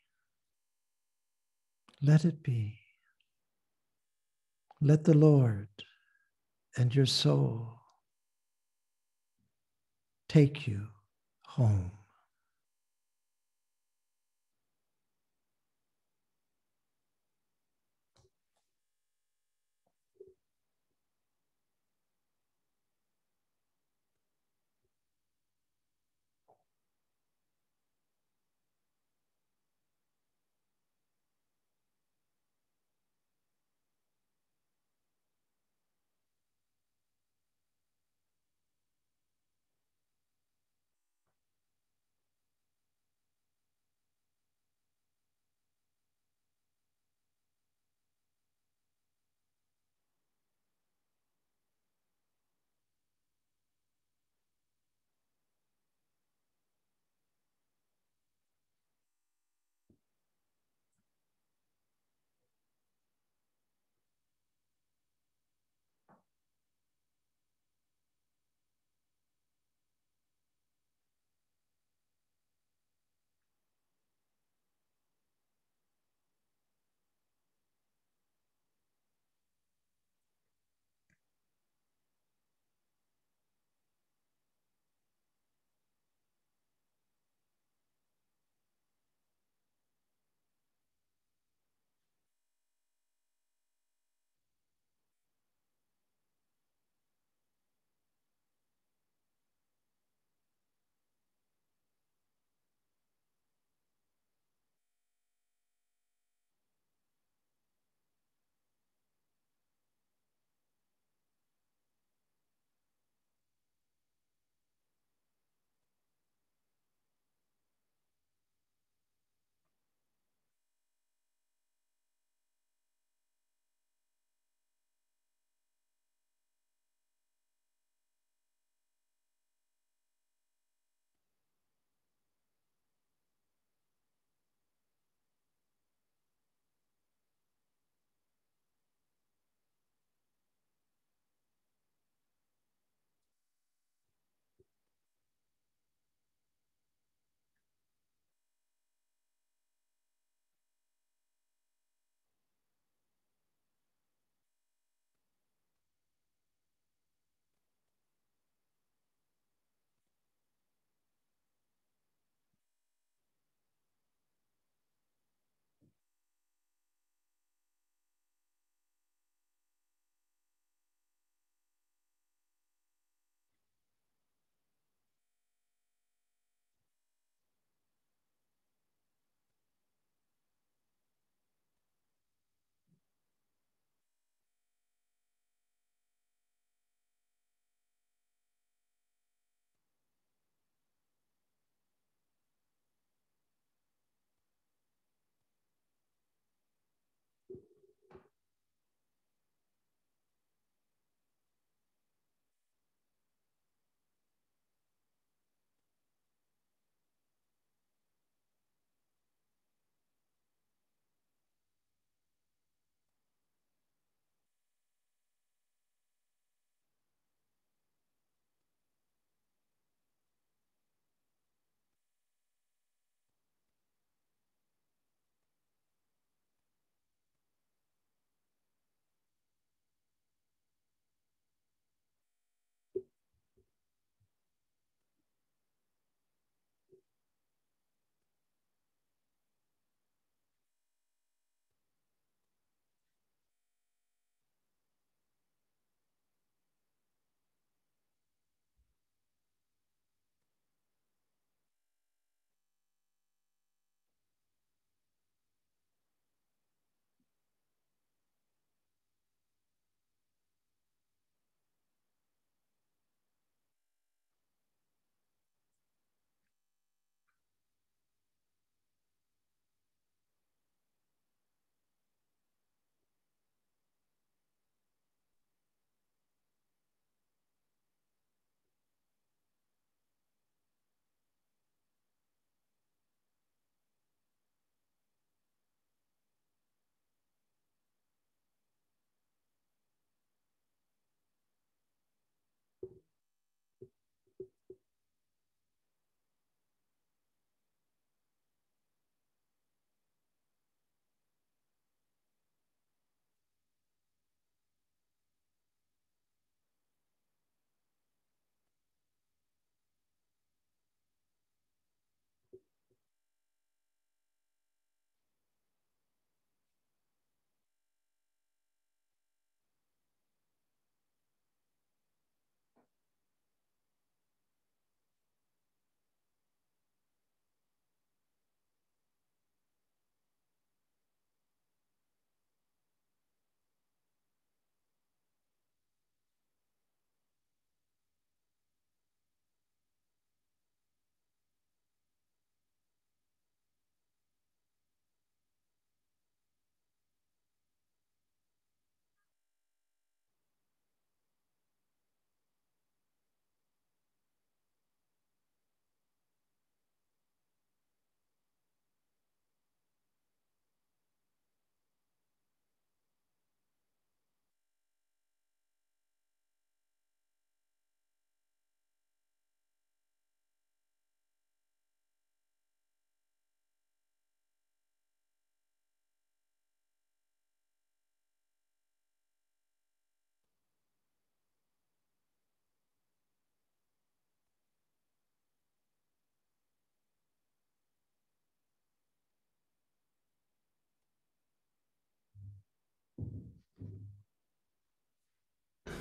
Let it be. Let the Lord and your soul take you home.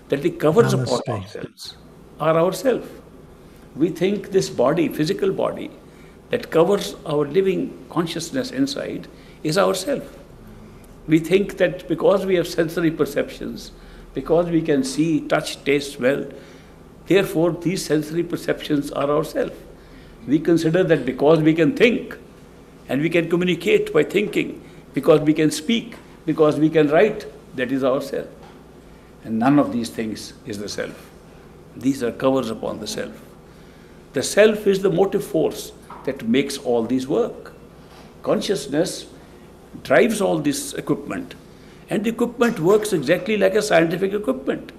that the covers upon Namaste. ourselves are ourself. We think this body, physical body, that covers our living consciousness inside is ourself. We think that because we have sensory perceptions, because we can see, touch, taste, smell, therefore these sensory perceptions are ourself. We consider that because we can think and we can communicate by thinking, because we can speak, because we can write, that is ourself. And none of these things is the self. These are covers upon the self. The self is the motive force that makes all these work. Consciousness drives all this equipment, and the equipment works exactly like a scientific equipment.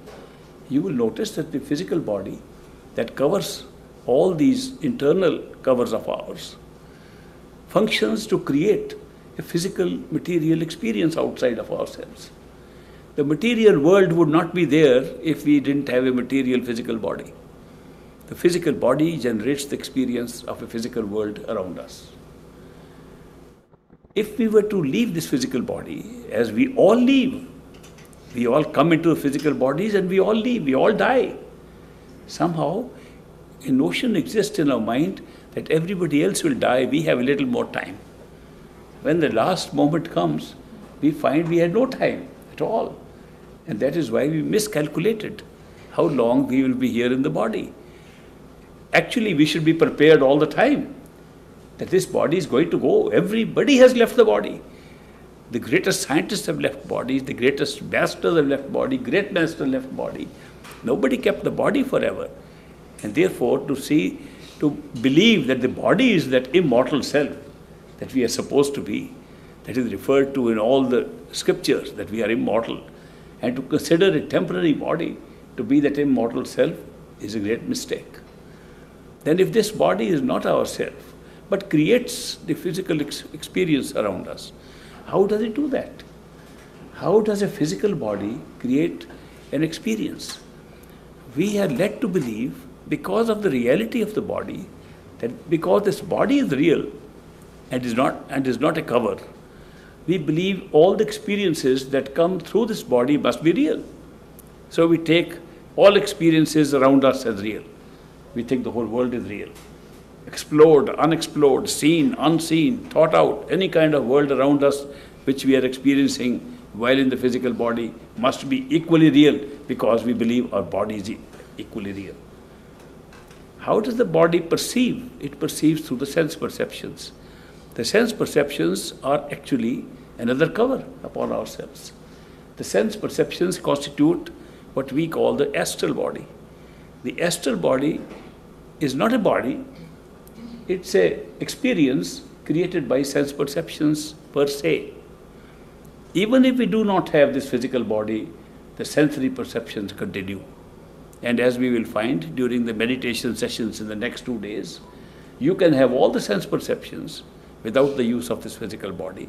You will notice that the physical body that covers all these internal covers of ours functions to create a physical material experience outside of ourselves. The material world would not be there if we didn't have a material physical body. The physical body generates the experience of a physical world around us. If we were to leave this physical body, as we all leave, we all come into physical bodies and we all leave, we all die. Somehow, a notion exists in our mind that everybody else will die, we have a little more time. When the last moment comes, we find we had no time at all. And that is why we miscalculated how long we will be here in the body. Actually, we should be prepared all the time that this body is going to go. Everybody has left the body. The greatest scientists have left bodies, the greatest masters have left body, great master left body. Nobody kept the body forever. And therefore, to believe that the body is that immortal self that we are supposed to be, that is referred to in all the scriptures, that we are immortal, and to consider a temporary body to be that immortal self is a great mistake. Then if this body is not ourself, but creates the physical experience around us, how does it do that? How does a physical body create an experience? We are led to believe, because of the reality of the body, that because this body is real and is not a cover, we believe all the experiences that come through this body must be real. So we take all experiences around us as real. We think the whole world is real. Explored, unexplored, seen, unseen, thought out, any kind of world around us which we are experiencing while in the physical body must be equally real because we believe our body is equally real. How does the body perceive? It perceives through the sense perceptions. The sense perceptions are actually another cover upon ourselves. The sense perceptions constitute what we call the astral body. The astral body is not a body, it's an experience created by sense perceptions per se. Even if we do not have this physical body, the sensory perceptions continue. And as we will find during the meditation sessions in the next 2 days, you can have all the sense perceptions without the use of this physical body.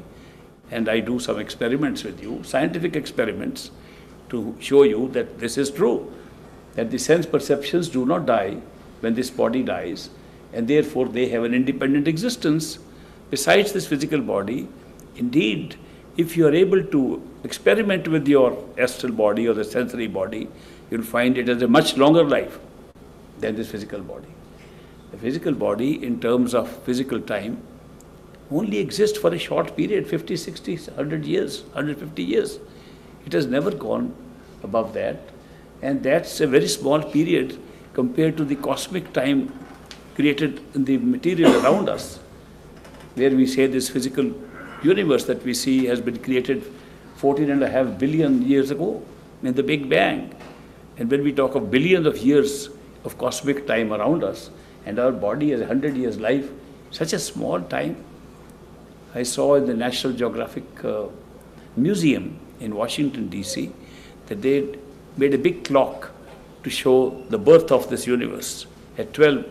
And I do some experiments with you, scientific experiments, to show you that this is true, that the sense perceptions do not die when this body dies, and therefore they have an independent existence besides this physical body. Indeed, if you are able to experiment with your astral body or the sensory body, you'll find it has a much longer life than this physical body. The physical body, in terms of physical time, only exists for a short period, 50, 60, 100 years, 150 years. It has never gone above that. And that's a very small period compared to the cosmic time created in the material around us, where we say this physical universe that we see has been created 14.5 billion years ago in the Big Bang. And when we talk of billions of years of cosmic time around us, and our body has 100 years life, such a small time. I saw in the National Geographic Museum in Washington, D.C., that they made a big clock to show the birth of this universe at 12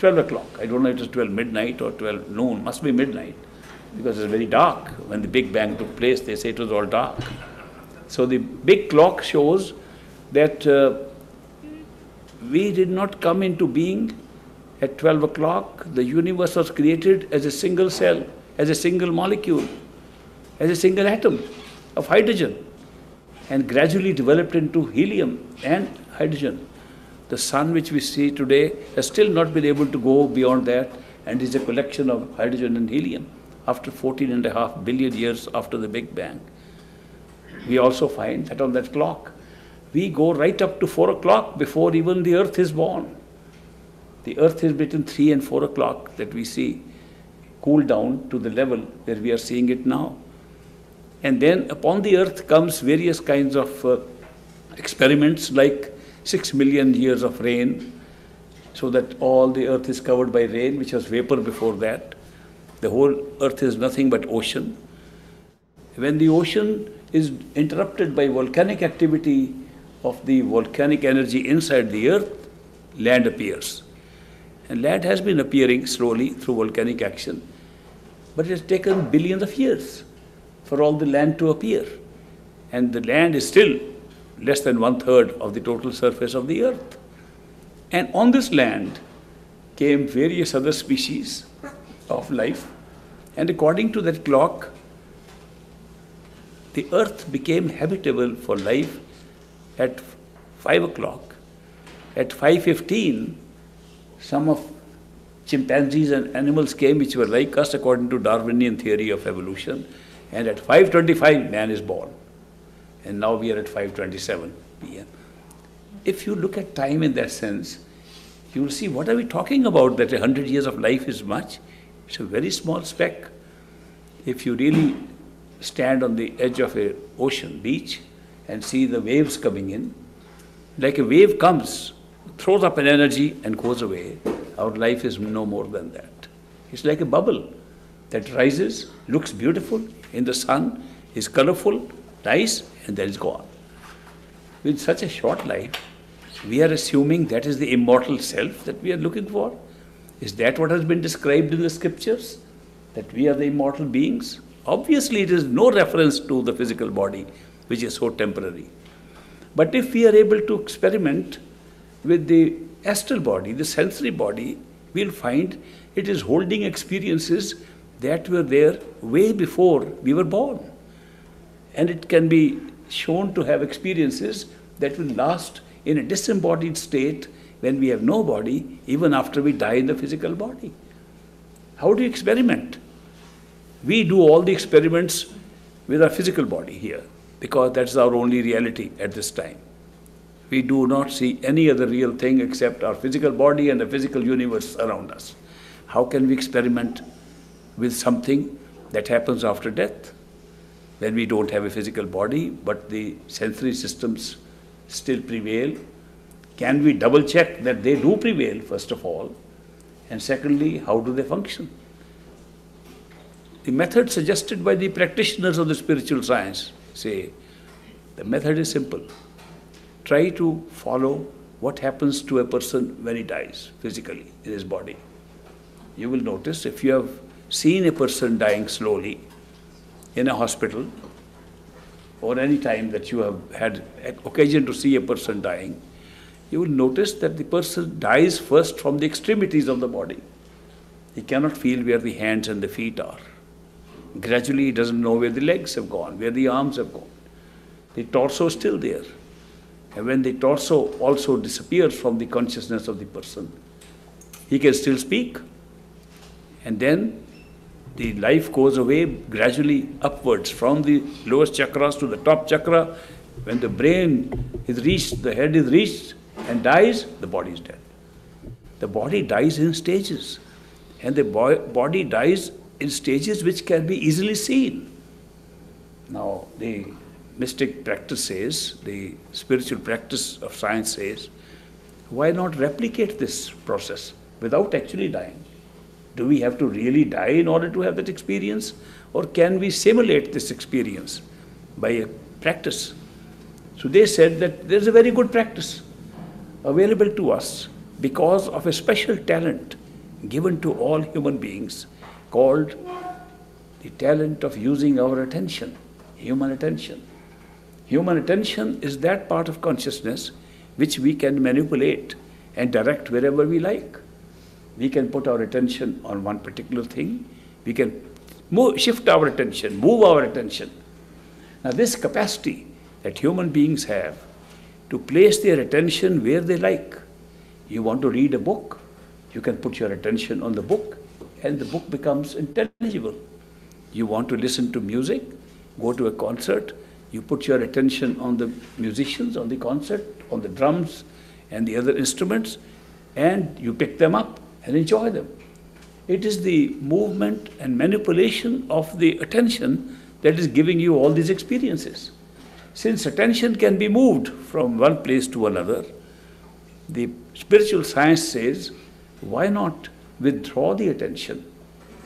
o'clock. I don't know if it was 12 midnight or 12 noon, must be midnight, because it's very dark. When the Big Bang took place, they say it was all dark. So the big clock shows that we did not come into being at 12 o'clock. The universe was created as a single cell, as a single molecule, as a single atom of hydrogen. and gradually developed into helium and hydrogen. The sun which we see today has still not been able to go beyond that, and is a collection of hydrogen and helium after 14.5 billion years after the Big Bang. We also find that on that clock, we go right up to 4 o'clock before even the earth is born. The earth is between 3 and 4 o'clock that we see cool down to the level where we are seeing it now. And then upon the earth comes various kinds of experiments like 6 million years of rain, so that all the earth is covered by rain, which was vapor before that. The whole earth is nothing but ocean. When the ocean is interrupted by volcanic activity of the volcanic energy inside the earth, land appears. And land has been appearing slowly through volcanic action, but it has taken billions of years for all the land to appear. And the land is still less than 1/3 of the total surface of the earth. And on this land came various other species of life. And according to that clock, the earth became habitable for life at 5 o'clock. At 5:15, some of chimpanzees and animals came which were like us according to Darwinian theory of evolution. And at 5:25, man is born. And now we are at 5:27 p.m. If you look at time in that sense, you will see, what are we talking about that 100 years of life is much? It's a very small speck. If you really stand on the edge of an ocean beach and see the waves coming in, like a wave comes, throws up an energy and goes away, our life is no more than that. It's like a bubble that rises, looks beautiful in the sun, is colorful, nice, and then is gone. With such a short life, we are assuming that is the immortal self that we are looking for. Is that what has been described in the scriptures? That we are the immortal beings? Obviously, it is no reference to the physical body, which is so temporary. But if we are able to experiment with the astral body, the sensory body, we'll find it is holding experiences that were there way before we were born. And it can be shown to have experiences that will last in a disembodied state when we have no body, even after we die in the physical body. How do you experiment? We do all the experiments with our physical body here, because that's our only reality at this time. We do not see any other real thing except our physical body and the physical universe around us. How can we experiment with something that happens after death, when we don't have a physical body, but the sensory systems still prevail? Can we double check that they do prevail, first of all? And secondly, how do they function? The method suggested by the practitioners of the spiritual science say, the method is simple. Try to follow what happens to a person when he dies physically in his body. You will notice, if you have seen a person dying slowly in a hospital, or any time that you have had occasion to see a person dying, you will notice that the person dies first from the extremities of the body. He cannot feel where the hands and the feet are. Gradually, he doesn't know where the legs have gone, where the arms have gone. The torso is still there. And when the torso also disappears from the consciousness of the person, he can still speak. And then the life goes away gradually upwards from the lowest chakras to the top chakra. When the brain is reached, the head is reached and dies, the body is dead. The body dies in stages. And the body dies in stages which can be easily seen. Now, the mystic practice says, the spiritual practice of science says, why not replicate this process without actually dying? Do we have to really die in order to have that experience? Or can we simulate this experience by a practice? So they said that there's a very good practice available to us because of a special talent given to all human beings called the talent of using our attention, human attention. Human attention is that part of consciousness which we can manipulate and direct wherever we like. We can put our attention on one particular thing. We can shift our attention, move our attention. Now this capacity that human beings have to place their attention where they like. You want to read a book, you can put your attention on the book and the book becomes intelligible. You want to listen to music, go to a concert, you put your attention on the musicians, on the concert, on the drums and the other instruments, and you pick them up and enjoy them. It is the movement and manipulation of the attention that is giving you all these experiences. Since attention can be moved from one place to another, the spiritual science says, why not withdraw the attention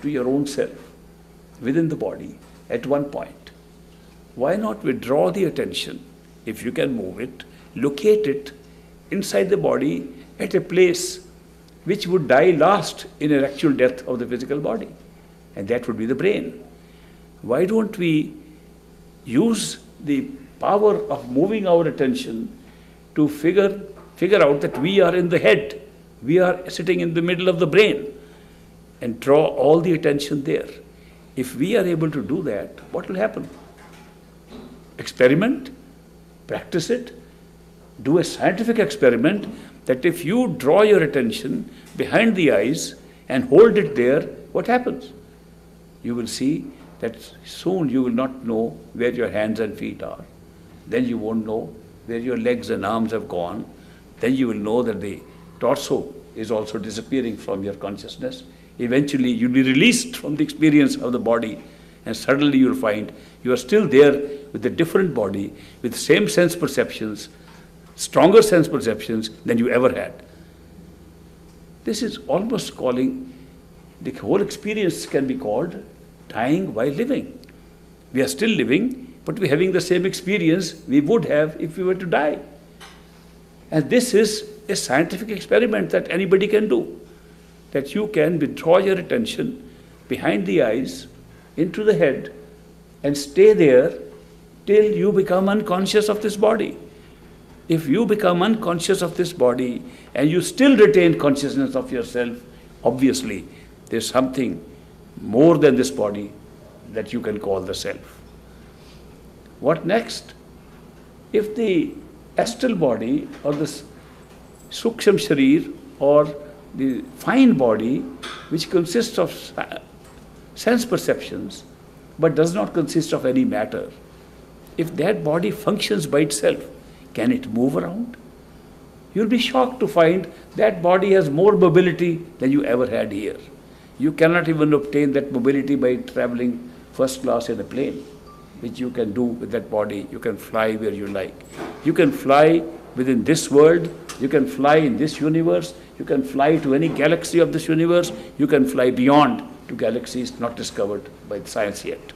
to your own self within the body at one point? Why not withdraw the attention, if you can move it, locate it inside the body at a place which would die last in an actual death of the physical body, and that would be the brain. Why don't we use the power of moving our attention to figure out that we are in the head, we are sitting in the middle of the brain, and draw all the attention there. If we are able to do that, what will happen? Experiment, practice it, do a scientific experiment that if you draw your attention behind the eyes and hold it there, what happens? You will see that soon you will not know where your hands and feet are. Then you won't know where your legs and arms have gone. Then you will know that the torso is also disappearing from your consciousness. Eventually you'll be released from the experience of the body, and suddenly you'll find you are still there with a different body, with the same sense perceptions, stronger sense perceptions than you ever had. This is almost calling, the whole experience can be called dying while living. We are still living, but we're having the same experience we would have if we were to die. And this is a scientific experiment that anybody can do, that you can withdraw your attention behind the eyes into the head and stay there till you become unconscious of this body. If you become unconscious of this body and you still retain consciousness of yourself, obviously there's something more than this body that you can call the self. What next? If the astral body or the suksham sharir or the fine body, which consists of sense perceptions but does not consist of any matter, if that body functions by itself, can it move around? You'll be shocked to find that body has more mobility than you ever had here. You cannot even obtain that mobility by traveling first class in a plane, which you can do with that body. You can fly where you like. You can fly within this world. You can fly in this universe. You can fly to any galaxy of this universe. You can fly beyond to galaxies not discovered by science yet.